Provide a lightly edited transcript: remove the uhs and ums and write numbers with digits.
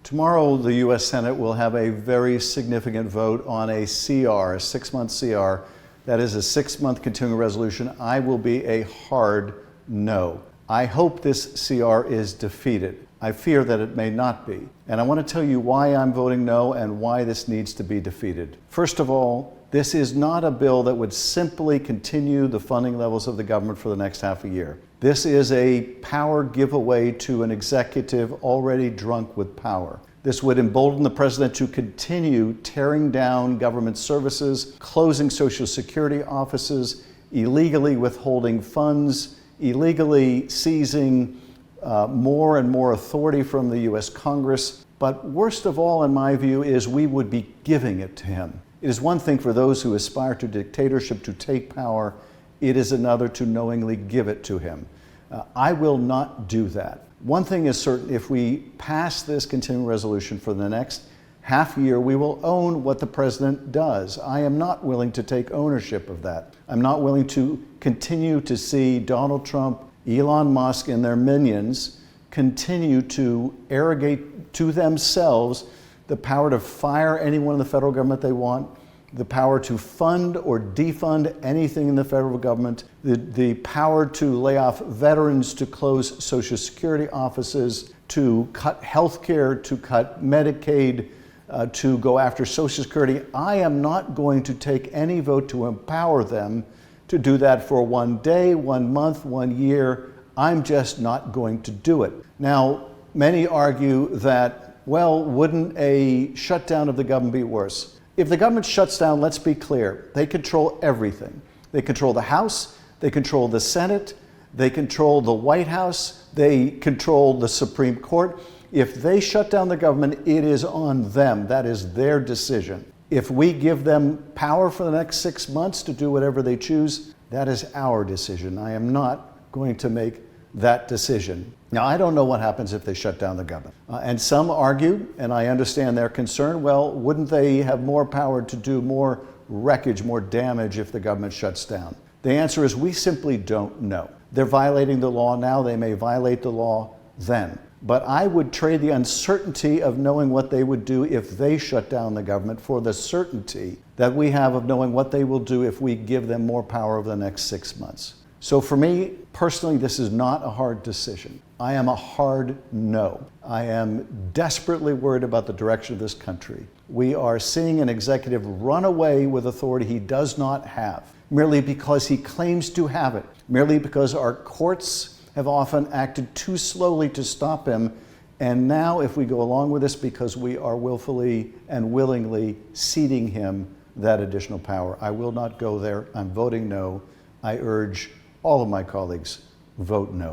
Tomorrow, the U.S. Senate will have a very significant vote on a CR, a 6-month CR. That is a 6-month continuing resolution. I will be a hard no. I hope this CR is defeated. I fear that it may not be. And I want to tell you why I'm voting no and why this needs to be defeated. First of all, this is not a bill that would simply continue the funding levels of the government for the next half a year. This is a power giveaway to an executive already drunk with power. This would embolden the president to continue tearing down government services, closing Social Security offices, illegally withholding funds, illegally seizing more and more authority from the U.S. Congress. But worst of all, in my view, is we would be giving it to him. It is one thing for those who aspire to dictatorship to take power. It is another to knowingly give it to him. I will not do that. One thing is certain, if we pass this continuing resolution for the next half year, we will own what the president does. I am not willing to take ownership of that. I'm not willing to continue to see Donald Trump, Elon Musk, and their minions continue to arrogate to themselves the power to fire anyone in the federal government they want, the power to fund or defund anything in the federal government, the power to lay off veterans, to close Social Security offices, to cut health care, to cut Medicaid, to go after Social Security. I am not going to take any vote to empower them to do that for 1 day, 1 month, 1 year. I'm just not going to do it. Now, many argue that, well, wouldn't a shutdown of the government be worse? If the government shuts down, let's be clear, they control everything. They control the House, they control the Senate, they control the White House, they control the Supreme Court. If they shut down the government, it is on them. That is their decision. If we give them power for the next 6 months to do whatever they choose, that is our decision. I am not going to make that decision. Now, I don't know what happens if they shut down the government. And some argue, and I understand their concern, well, wouldn't they have more power to do more wreckage, more damage if the government shuts down? The answer is we simply don't know. They're violating the law now. They may violate the law then. But I would trade the uncertainty of knowing what they would do if they shut down the government for the certainty that we have of knowing what they will do if we give them more power over the next 6 months. So for me, personally, this is not a hard decision. I am a hard no. I am desperately worried about the direction of this country. We are seeing an executive run away with authority he does not have, merely because he claims to have it, merely because our courts have often acted too slowly to stop him. And now, if we go along with this, because we are willfully and willingly ceding him that additional power. I will not go there. I'm voting no. I urge all of my colleagues, vote no.